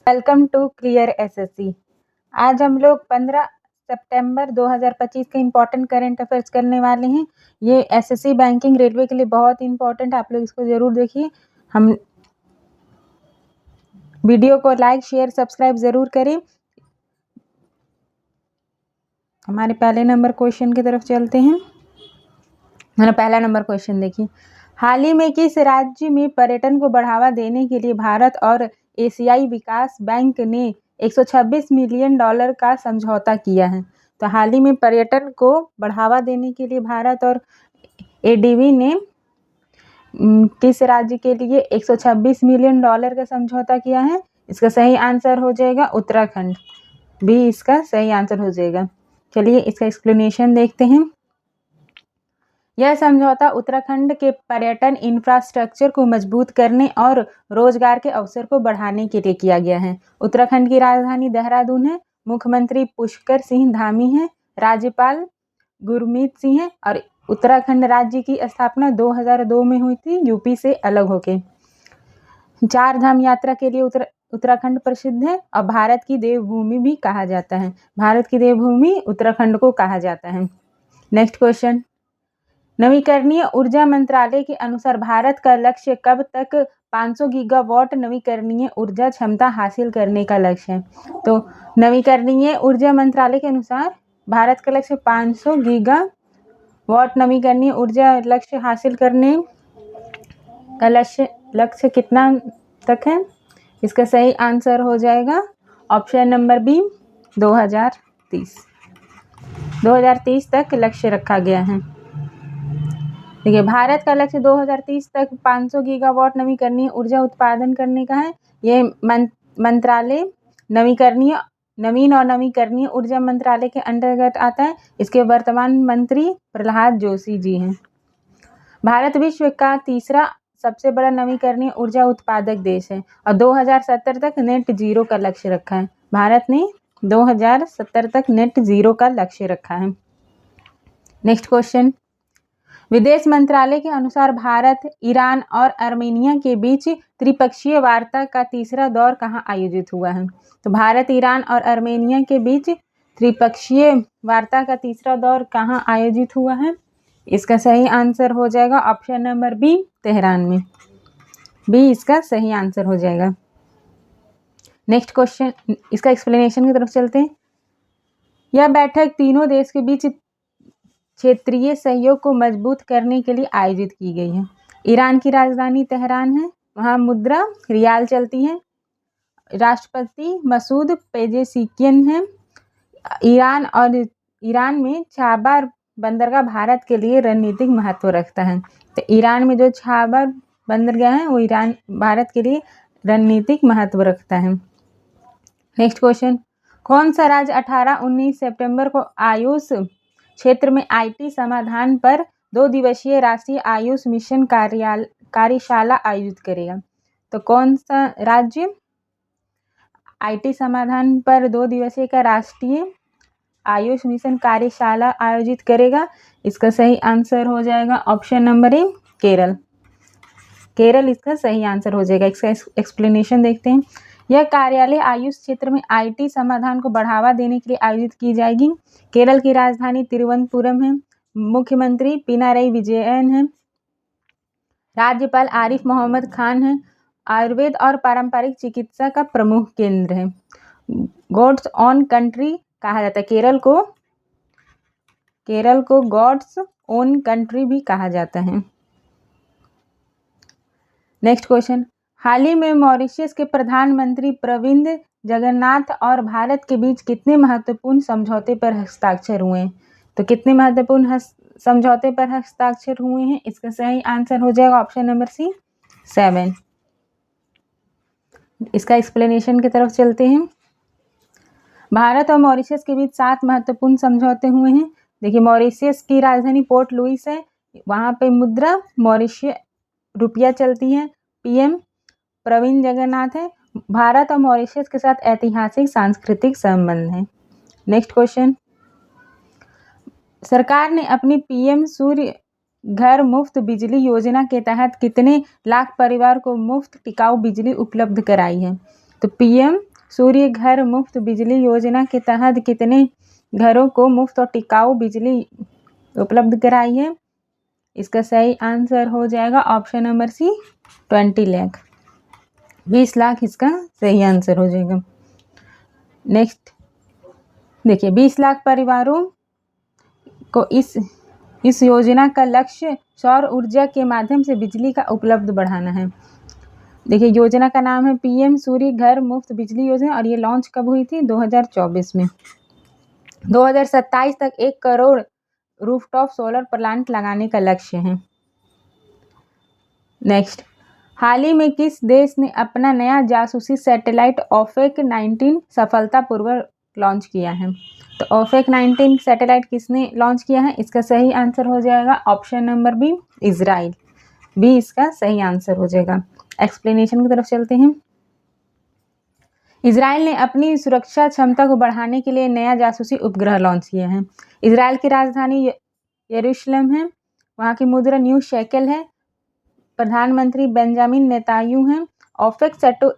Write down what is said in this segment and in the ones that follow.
Welcome to clear SSC. आज हम लोग 15 सितंबर 2025 के इम्पोर्टेंट करंट अफेयर्स करने वाले हैं। ये एसएससी बैंकिंग रेलवे के लिए बहुत इंपॉर्टेंट, आप लोग इसको ज़रूर देखिए। हम वीडियो को लाइक शेयर सब्सक्राइब ज़रूर करें। हमारे पहले नंबर क्वेश्चन की तरफ चलते हैं। हमारा पहला नंबर क्वेश्चन देखिए, हाल ही में किस राज्य में पर्यटन को बढ़ावा देने के लिए भारत और एशियाई विकास बैंक ने 126 मिलियन डॉलर का समझौता किया है? तो हाल ही में पर्यटन को बढ़ावा देने के लिए भारत और एडीबी ने किस राज्य के लिए 126 मिलियन डॉलर का समझौता किया है? इसका सही आंसर हो जाएगा उत्तराखंड। भी इसका सही आंसर हो जाएगा। चलिए इसका एक्सप्लेनेशन देखते हैं। यह समझौता उत्तराखंड के पर्यटन इंफ्रास्ट्रक्चर को मजबूत करने और रोजगार के अवसर को बढ़ाने के लिए किया गया है। उत्तराखंड की राजधानी देहरादून है। मुख्यमंत्री पुष्कर सिंह धामी हैं। राज्यपाल गुरमीत सिंह हैं और उत्तराखंड राज्य की स्थापना 2002 में हुई थी, यूपी से अलग होके। चार धाम यात्रा के लिए उत्तराखंड प्रसिद्ध है और भारत की देवभूमि भी कहा जाता है। भारत की देवभूमि उत्तराखंड को कहा जाता है। नेक्स्ट क्वेश्चन, नवीकरणीय ऊर्जा मंत्रालय के अनुसार भारत का लक्ष्य कब तक 500 गीगावाट नवीकरणीय ऊर्जा क्षमता हासिल करने का लक्ष्य है? तो नवीकरणीय ऊर्जा मंत्रालय के अनुसार भारत का लक्ष्य 500 गीगावाट नवीकरणीय ऊर्जा लक्ष्य हासिल करने का लक्ष्य कितना तक है? इसका सही आंसर हो जाएगा ऑप्शन नंबर बी 2030। 2030 तक लक्ष्य रखा गया है। देखिए, भारत का लक्ष्य 2030 तक 500 गीगावाट नवीकरणीय ऊर्जा उत्पादन करने का है। ये मंत्रालय नवीन और नवीकरणीय ऊर्जा मंत्रालय के अंतर्गत आता है। इसके वर्तमान मंत्री प्रहलाद जोशी जी हैं। भारत विश्व का तीसरा सबसे बड़ा नवीकरणीय ऊर्जा उत्पादक देश है और 2070 तक नेट जीरो का लक्ष्य रखा है। भारत ने 2070 तक नेट जीरो का लक्ष्य रखा है। नेक्स्ट क्वेश्चन, विदेश मंत्रालय के अनुसार भारत, ईरान और आर्मेनिया के बीच त्रिपक्षीय वार्ता का तीसरा दौर कहाँ आयोजित हुआ है? तो भारत, ईरान और आर्मेनिया के बीच त्रिपक्षीय वार्ता का तीसरा दौर कहाँ आयोजित हुआ है? इसका सही आंसर हो जाएगा ऑप्शन नंबर बी, तेहरान में। बी इसका सही आंसर हो जाएगा। नेक्स्ट क्वेश्चन, इसका एक्सप्लेनेशन की तरफ चलते हैं। यह बैठक तीनों देश के बीच क्षेत्रीय सहयोग को मजबूत करने के लिए आयोजित की गई है। ईरान की राजधानी तेहरान है, वहाँ मुद्रा रियाल चलती है। राष्ट्रपति मसूद पेजेशिकियन है। ईरान में छाबर बंदरगाह भारत के लिए रणनीतिक महत्व रखता है। तो ईरान में जो छाबर बंदरगाह है वो भारत के लिए रणनीतिक महत्व रखता है। नेक्स्ट क्वेश्चन, कौन सा राज्य 18-19 सितंबर को आयुष क्षेत्र में आईटी समाधान पर 2 दिवसीय राष्ट्रीय आयुष मिशन कार्यशाला आयोजित करेगा? तो कौन सा राज्य आईटी समाधान पर 2 दिवसीय का राष्ट्रीय आयुष मिशन कार्यशाला आयोजित करेगा? इसका सही आंसर हो जाएगा option number A, Kerala. Kerala इसका सही आंसर हो जाएगा। इसका एक्सप्लेनेशन देखते हैं। यह कार्यालय आयुष क्षेत्र में आईटी समाधान को बढ़ावा देने के लिए आयोजित की जाएगी। केरल की राजधानी तिरुवनंतपुरम है। मुख्यमंत्री पिनाराई विजयन है। राज्यपाल आरिफ मोहम्मद खान है। आयुर्वेद और पारंपरिक चिकित्सा का प्रमुख केंद्र है। गॉड्स ओन कंट्री कहा जाता है। केरल को गॉड्स ओन कंट्री भी कहा जाता है। नेक्स्ट क्वेश्चन, हाल ही में मॉरिशस के प्रधानमंत्री प्रविंद जगन्नाथ और भारत के बीच कितने महत्वपूर्ण समझौते पर हस्ताक्षर हुए हैं? तो कितने महत्वपूर्ण समझौते पर हस्ताक्षर हुए हैं? इसका सही आंसर हो जाएगा ऑप्शन नंबर सी, 7। इसका एक्सप्लेनेशन की तरफ चलते हैं। भारत और मॉरिशस के बीच 7 महत्वपूर्ण समझौते हुए हैं। देखिए, मॉरिशस की राजधानी पोर्ट लुइस है। वहाँ पे मुद्रा मॉरिशस रुपया चलती है। पीएम प्रविंद जगन्नाथ है। भारत और मॉरिशस के साथ ऐतिहासिक सांस्कृतिक संबंध है। नेक्स्ट क्वेश्चन, सरकार ने अपनी पीएम सूर्य घर मुफ्त बिजली योजना के तहत कितने लाख परिवार को मुफ्त टिकाऊ बिजली उपलब्ध कराई है? तो पीएम सूर्य घर मुफ्त बिजली योजना के तहत कितने घरों को मुफ्त और टिकाऊ बिजली उपलब्ध कराई है? इसका सही आंसर हो जाएगा option number C 20 lakh, 20 lakh इसका सही आंसर हो जाएगा। नेक्स्ट देखिए, 20 लाख परिवारों को इस योजना का लक्ष्य सौर ऊर्जा के माध्यम से बिजली का उपलब्ध बढ़ाना है। देखिए, योजना का नाम है पीएम सूर्य घर मुफ्त बिजली योजना और ये लॉन्च कब हुई थी? 2024 में। 2027 तक 1 करोड़ रूफटॉप सोलर प्लांट लगाने का लक्ष्य है। नेक्स्ट, हाल ही में किस देश ने अपना नया जासूसी सैटेलाइट ओफेक 19 सफलतापूर्वक लॉन्च किया है? तो ओफेक 19 सैटेलाइट किसने लॉन्च किया है? इसका सही आंसर हो जाएगा option number B Israel, B इसका सही आंसर हो जाएगा। एक्सप्लेनेशन की तरफ चलते हैं। इजराइल ने अपनी सुरक्षा क्षमता को बढ़ाने के लिए नया जासूसी उपग्रह लॉन्च किया है। इजराइल की राजधानी यरूशलेम है, वहाँ की मुद्रा न्यू शेकेल है, प्रधानमंत्री बेंजामिन नेतान्याहू हैं। ओफेक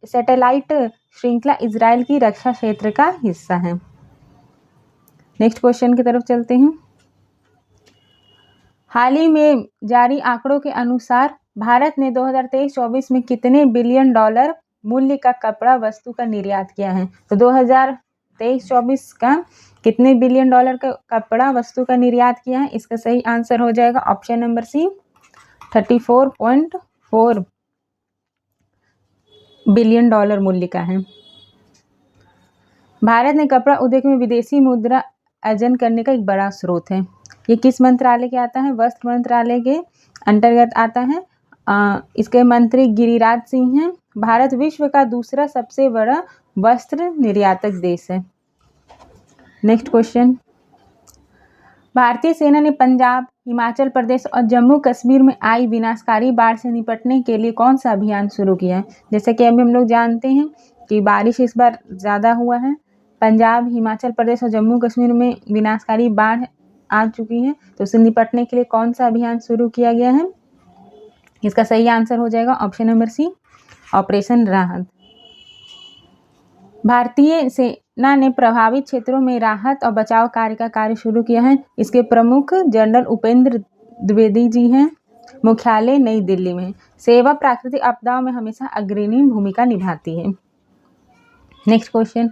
सैटेलाइट श्रृंखला इजराइल की रक्षा क्षेत्र का हिस्सा है। नेक्स्ट क्वेश्चन की तरफ चलते हैं। हाल ही में जारी आंकड़ों के अनुसार भारत ने 2023-24 में कितने बिलियन डॉलर मूल्य का कपड़ा वस्तु का निर्यात किया है? तो 2023-24 का कितने बिलियन डॉलर का कपड़ा वस्तु का निर्यात किया है? इसका सही आंसर हो जाएगा option number C 34.4 billion dollar मूल्य का है। भारत ने कपड़ा उद्योग में विदेशी मुद्रा अर्जन करने का एक बड़ा स्रोत है। ये किस मंत्रालय के आता है? वस्त्र मंत्रालय के अंतर्गत आता है। इसके मंत्री गिरिराज सिंह हैं। भारत विश्व का दूसरा सबसे बड़ा वस्त्र निर्यातक देश है। नेक्स्ट क्वेश्चन, भारतीय सेना ने पंजाब, हिमाचल प्रदेश और जम्मू कश्मीर में आई विनाशकारी बाढ़ से निपटने के लिए कौन सा अभियान शुरू किया है? जैसे कि अभी हम लोग जानते हैं कि बारिश इस बार ज़्यादा हुआ है। पंजाब, हिमाचल प्रदेश और जम्मू कश्मीर में विनाशकारी बाढ़ आ चुकी है, तो उससे निपटने के लिए कौन सा अभियान शुरू किया गया है? इसका सही आंसर हो जाएगा ऑप्शन नंबर सी ऑपरेशन राहत। भारतीय सेना ने प्रभावित क्षेत्रों में राहत और बचाव कार्य का कार्य शुरू किया है। इसके प्रमुख जनरल उपेंद्र द्विवेदी जी हैं। मुख्यालय नई दिल्ली में। सेवा प्राकृतिक आपदाओं में हमेशा अग्रणी भूमिका निभाती है। नेक्स्ट क्वेश्चन,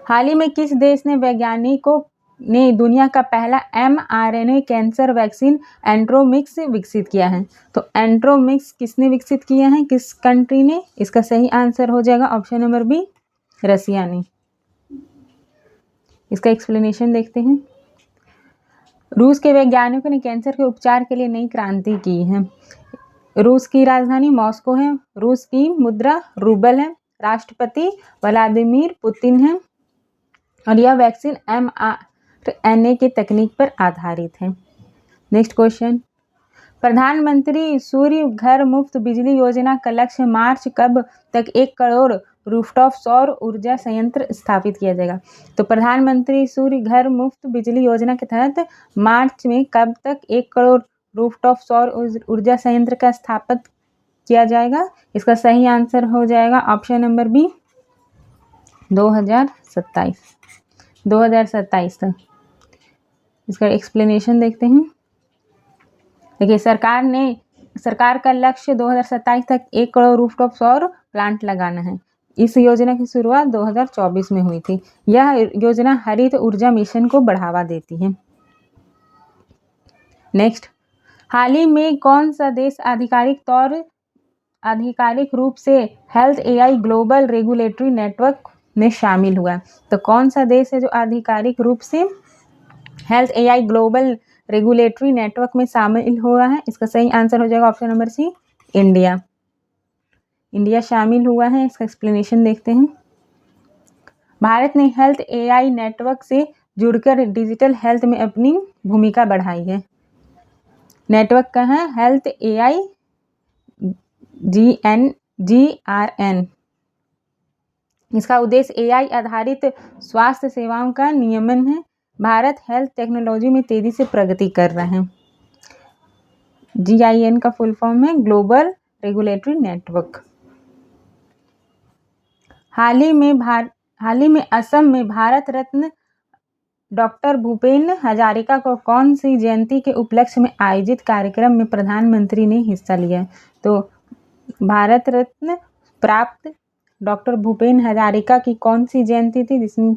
हाल ही में किस देश ने वैज्ञानिकों ने दुनिया का पहला mRNA कैंसर वैक्सीन एंट्रोमिक्स विकसित किया है? तो एंट्रोमिक्स किसने विकसित किया है, किस कंट्री ने? इसका सही आंसर हो जाएगा ऑप्शन नंबर बी रसिया ने। इसका एक्सप्लेनेशन देखते हैं। रूस के वैज्ञानिकों ने कैंसर के उपचार के लिए नई क्रांति की है। रूस की राजधानी मॉस्को है, रूस की मुद्रा रूबल है, राष्ट्रपति व्लादिमीर पुतिन है और यह वैक्सीन mRNA की तकनीक पर आधारित है। नेक्स्ट क्वेश्चन, प्रधानमंत्री सूर्य घर मुफ्त बिजली योजना का लक्ष्य मार्च कब तक 1 करोड़ रूफटॉप सौर ऊर्जा संयंत्र स्थापित किया जाएगा? तो प्रधानमंत्री सूर्य घर मुफ्त बिजली योजना के तहत मार्च में कब तक 1 करोड़ रूफटॉप सौर ऊर्जा संयंत्र का स्थापित किया जाएगा? इसका सही आंसर हो जाएगा ऑप्शन नंबर बी 2027 तक। इसका एक्सप्लेनेशन देखते हैं। देखिए, सरकार का लक्ष्य 2027 तक 1 करोड़ रूफटॉप सौर प्लांट लगाना है। इस योजना की शुरुआत 2024 में हुई थी। यह योजना हरित ऊर्जा मिशन को बढ़ावा देती है। नेक्स्ट, हाल ही में कौन सा देश आधिकारिक रूप से health AI global regulatory network में शामिल हुआ? तो कौन सा देश है जो आधिकारिक रूप से health AI global regulatory network में शामिल हुआ है? इसका सही आंसर हो जाएगा option number C India. India शामिल हुआ है। इसका एक्सप्लेनेशन देखते हैं। भारत ने हेल्थ एआई नेटवर्क से जुड़कर डिजिटल हेल्थ में अपनी भूमिका बढ़ाई है। नेटवर्क का है हेल्थ एआई GRN। इसका उद्देश्य एआई आधारित स्वास्थ्य सेवाओं का नियमन है। भारत हेल्थ टेक्नोलॉजी में तेजी से प्रगति कर रहा है। GIN का फुल फॉर्म है ग्लोबल रेगुलेटरी नेटवर्क। हाल ही में असम में भारत रत्न डॉक्टर भूपेन हजारिका को कौन सी जयंती के उपलक्ष्य में आयोजित कार्यक्रम में प्रधानमंत्री ने हिस्सा लिया? तो भारत रत्न प्राप्त डॉक्टर भूपेन हजारिका की कौन सी जयंती थी जिसमें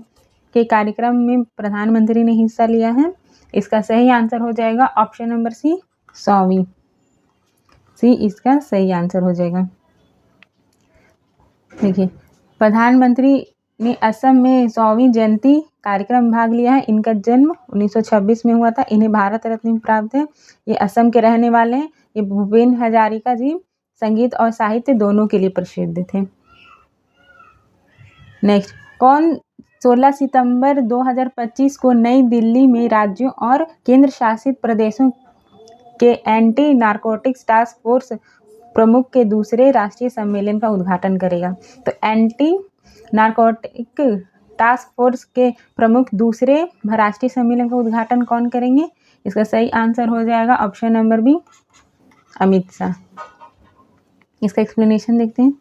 के कार्यक्रम में प्रधानमंत्री ने हिस्सा लिया है? इसका सही आंसर हो जाएगा ऑप्शन नंबर सी, 100वीं। सी इसका सही आंसर हो जाएगा। देखिए, प्रधानमंत्री ने असम में 100वीं जयंती कार्यक्रम में भाग लिया है। इनका जन्म 1926 में हुआ था। इन्हें भारत रत्न प्राप्त है। ये असम के रहने वाले हैं। ये भूपेन हजारिका जी संगीत और साहित्य दोनों के लिए प्रसिद्ध थे। नेक्स्ट, कौन 16 सितंबर 2025 को नई दिल्ली में राज्यों और केंद्र शासित प्रदेशों के एंटी नारकोटिक्स टास्क फोर्स प्रमुख के दूसरे राष्ट्रीय सम्मेलन का उद्घाटन करेगा? तो एंटी नारकोटिक टास्क फोर्स के प्रमुख दूसरे राष्ट्रीय सम्मेलन का उद्घाटन कौन करेंगे? इसका सही आंसर हो जाएगा option number B, Amit Shah. इसका एक्सप्लेनेशन देखते हैं।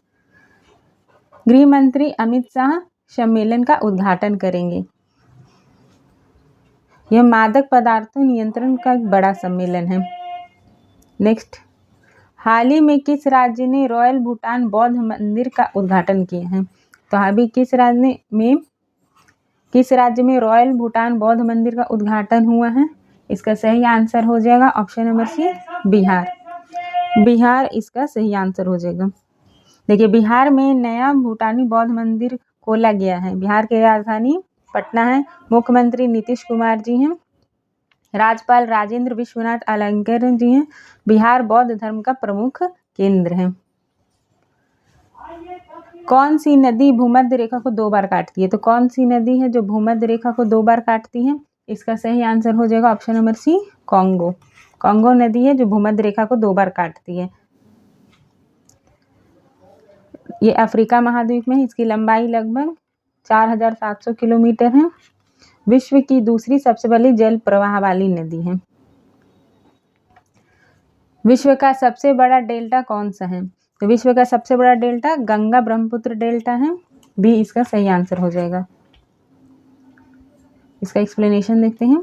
गृह मंत्री अमित शाह सम्मेलन का उद्घाटन करेंगे। यह मादक पदार्थों नियंत्रण का एक बड़ा सम्मेलन है। नेक्स्ट, हाल ही में किस राज्य ने रॉयल भूटान बौद्ध मंदिर का उद्घाटन किया है? तो अभी किस राज्य में रॉयल भूटान बौद्ध मंदिर का उद्घाटन हुआ है? इसका सही आंसर हो जाएगा option number C, Bihar. Bihar इसका सही आंसर हो जाएगा। देखिए, बिहार में नया भूटानी बौद्ध मंदिर खोला गया है। बिहार की राजधानी पटना है। मुख्यमंत्री नीतीश कुमार जी हैं। राज्यपाल राजेंद्र विश्वनाथ अलंकर जी हैं। बिहार बौद्ध धर्म का प्रमुख केंद्र है। कौन सी नदी भूमध्य रेखा को 2 बार काटती है? तो कौन सी नदी है जो भूमध्य रेखा को 2 बार काटती है? इसका सही आंसर हो जाएगा option number C, Congo. Congo नदी है जो भूमध्य रेखा को 2 बार काटती है। ये अफ्रीका महाद्वीप में है। इसकी लंबाई लगभग 4700 किलोमीटर है। विश्व की दूसरी सबसे बड़ी जल प्रवाह वाली नदी है। विश्व का सबसे बड़ा डेल्टा कौन सा है? तो विश्व का सबसे बड़ा डेल्टा गंगा ब्रह्मपुत्र डेल्टा है। बी इसका सही आंसर हो जाएगा। इसका एक्सप्लेनेशन देखते हैं।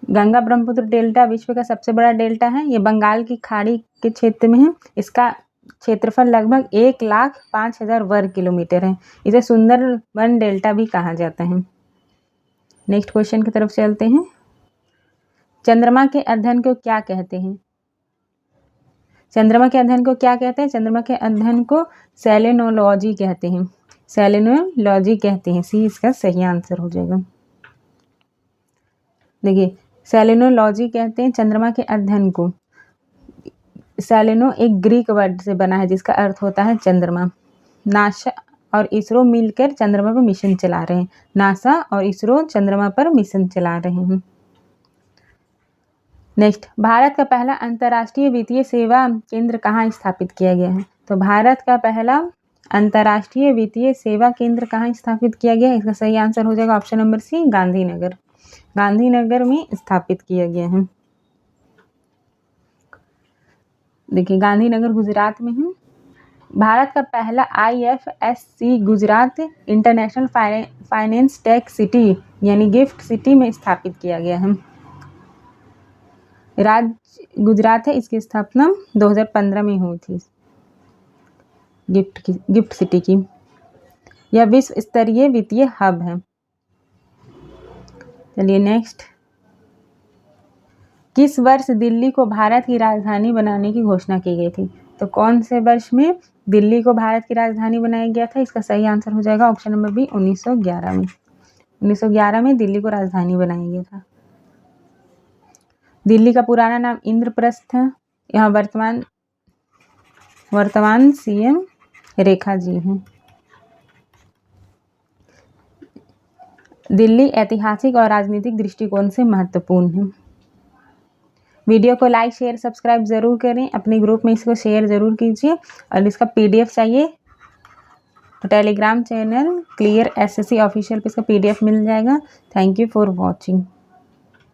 गंगा ब्रह्मपुत्र डेल्टा विश्व का सबसे बड़ा डेल्टा है। ये बंगाल की खाड़ी के क्षेत्र में है। इसका क्षेत्रफल लगभग 1,05,000 वर्ग किलोमीटर है। इसे सुंदरबन डेल्टा भी कहा जाता है। नेक्स्ट क्वेश्चन की तरफ चलते हैं। चंद्रमा के अध्ययन को क्या कहते हैं? चंद्रमा के अध्ययन को क्या कहते हैं? चंद्रमा के अध्ययन को सेलेनोलॉजी कहते हैं। सेलेनोलॉजी कहते हैं। सी इसका सही आंसर हो जाएगा। देखिए, सेलेनोलॉजी कहते हैं चंद्रमा के अध्ययन को। सेलेनो एक ग्रीक वर्ड से बना है जिसका अर्थ होता है चंद्रमा। नासा और इसरो मिलकर चंद्रमा पर मिशन चला रहे हैं। नासा और इसरो चंद्रमा पर मिशन चला रहे हैं। नेक्स्ट, भारत का पहला अंतर्राष्ट्रीय वित्तीय सेवा केंद्र कहाँ स्थापित किया गया है? तो भारत का पहला अंतर्राष्ट्रीय वित्तीय सेवा केंद्र कहाँ स्थापित किया गया है? इसका सही आंसर हो जाएगा option number C, Gandhinagar. Gandhinagar में स्थापित किया गया है। देखिए, गांधीनगर गुजरात में है। भारत का पहला IFSC Gujarat international finance tech city यानी गिफ्ट सिटी में स्थापित किया गया है। राज्य गुजरात है। इसकी स्थापना 2015 में हुई थी गिफ्ट सिटी की। यह विश्व स्तरीय वित्तीय हब है। चलिए नेक्स्ट, किस वर्ष दिल्ली को भारत की राजधानी बनाने की घोषणा की गई थी? तो कौन से वर्ष में दिल्ली को भारत की राजधानी बनाया गया था? इसका सही आंसर हो जाएगा ऑप्शन नंबर बी, 1911 में। 1911 में दिल्ली को राजधानी बनाया गया था। दिल्ली का पुराना नाम इंद्रप्रस्थ है। यहाँ वर्तमान CM रेखा जी हैं। दिल्ली ऐतिहासिक और राजनीतिक दृष्टिकोण से महत्वपूर्ण है। वीडियो को लाइक शेयर सब्सक्राइब जरूर करें। अपने ग्रुप में इसको शेयर जरूर कीजिए। और इसका PDF चाहिए तो Telegram channel clear SSC official पे इसका PDF मिल जाएगा। Thank you for watching.